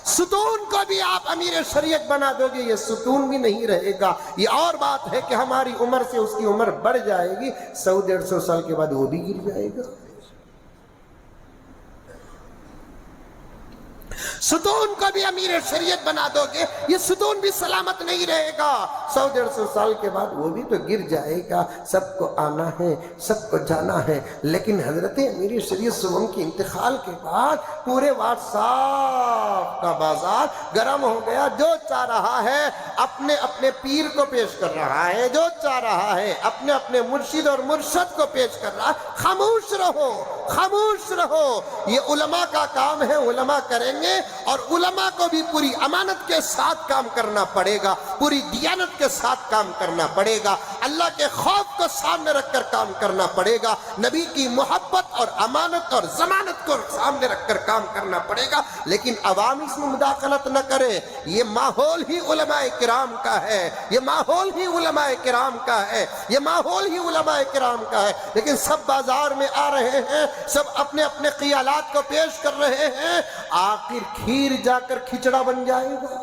ستون کو بھی آپ امیر شریعت بنا دو گے، یہ ستون بھی نہیں رہے گا۔ یہ اور بات ہے کہ ہماری عمر سے اس کی عمر بڑھ جائے گی، 100-150 سال کے بعد وہ بھی گر جائے گا۔ ستون کو بھی امیر شریعت بنا دو گے، یہ ستون بھی سلامت نہیں رہے گا، 100-150 سال کے بعد وہ بھی تو گر جائے گا۔ سب کو آنا ہے، سب کو جانا ہے، لیکن حضرت امیر شریعت سوم کے انتقال کے بعد پورے واٹس ایپ کا بازار گرم ہو گیا۔ جو چاہ رہا ہے اپنے اپنے پیر کو پیش کر رہا ہے، جو چاہ رہا ہے اپنے اپنے مرشد اور مرشد کو پیش کر رہا ہے۔ خاموش رہو، خاموش رہو، یہ علماء کا کام ہے، علماء کریں گے، اور علماء کو بھی پوری امانت کے ساتھ کام کرنا پڑے گا، پوری دیانت کے ساتھ کام کرنا پڑے گا، اللہ کے خوف کو سامنے رکھ کر کام کرنا پڑے گا، نبی کی محبت اور امانت اور ضمانت کو سامنے رکھ کر کام کرنا پڑے گا، لیکن عوام اس میں مداخلت نہ کرے۔ یہ ماحول ہی علماء کرام کا ہے، یہ ماحول ہی علماء کرام کا ہے، یہ ماحول ہی علماء کرام کا ہے، لیکن سب بازار میں آ رہے ہیں، سب اپنے اپنے خیالات کو پیش کر رہے ہیں، آخر کھیر جا کر کھچڑا بن جائے گا،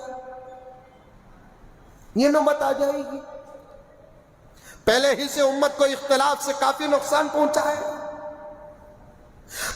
یہ نوبت آ جائے گی۔ پہلے ہی سے امت کو اختلاف سے کافی نقصان پہنچا ہے،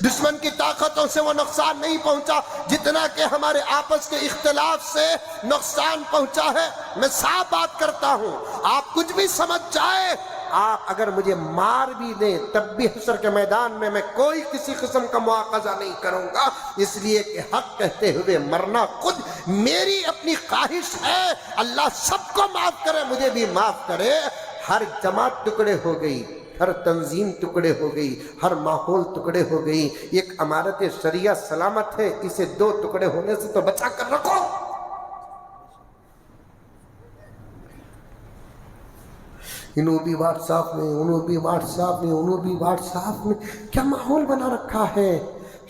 دشمن کی طاقتوں سے وہ نقصان نہیں پہنچا جتنا کہ ہمارے آپس کے اختلاف سے نقصان پہنچا ہے۔ میں صاف بات کرتا ہوں، آپ کچھ بھی سمجھ جائے، آپ اگر مجھے مار بھی دیں تب بھی حشر کے میدان میں کوئی کسی قسم کا مواخذہ نہیں کروں گا، اس لیے کہ حق کہتے ہوئے مرنا خود میری اپنی خواہش ہے۔ اللہ سب کو معاف کرے، مجھے بھی معاف کرے۔ ہر جماعت ٹکڑے ہو گئی، ہر تنظیم ٹکڑے ہو گئی، ہر ماحول ٹکڑے ہو گئی، ایک امارت شریعہ سلامت ہے، اسے 2 ٹکڑے ہونے سے تو بچا کر رکھو۔ انہوں بھی واٹس ایپ میں، انہوں بھی واٹس ایپ میں، انہوں بھی واٹس ایپ میں، کیا ماحول بنا رکھا ہے۔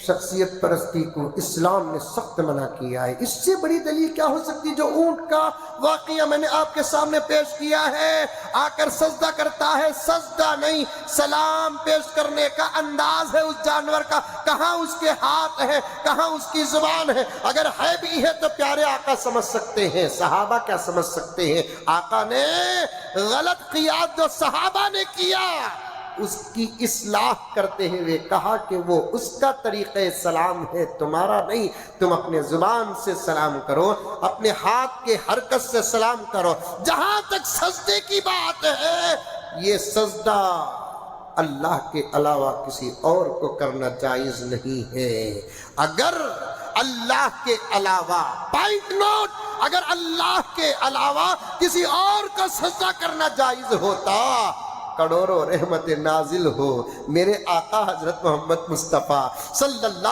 شخصیت پرستی کو اسلام نے سخت منع کیا ہے۔ اس سے بڑی دلیل کیا ہو سکتی؟ جو اونٹ کا واقعہ میں نے آپ کے سامنے پیش کیا ہے، آ کر سجدہ کرتا ہے، سجدہ نہیں، سلام پیش کرنے کا انداز ہے اس جانور کا، کہاں اس کے ہاتھ ہے، کہاں اس کی زبان ہے۔ اگر ہے بھی ہے تو پیارے آقا سمجھ سکتے ہیں، صحابہ کیا سمجھ سکتے ہیں؟ آقا نے غلط قیاس جو صحابہ نے کیا اس کی اصلاح کرتے ہوئے کہا کہ وہ اس کا طریقہ سلام ہے، تمہارا نہیں۔ تم اپنے زبان سے سلام کرو، اپنے ہاتھ کے حرکت سے سلام کرو۔ جہاں تک سجدے کی بات ہے، یہ سجدہ اللہ کے علاوہ کسی اور کو کرنا جائز نہیں ہے۔ اگر اللہ کے علاوہ، پوائنٹ نوٹ، اگر اللہ کے علاوہ کسی اور کو سجدہ کرنا جائز ہوتا، کروڑوں رحمت نازل ہو، میرے آقا حضرت محمد مصطفیٰ صلی اللہ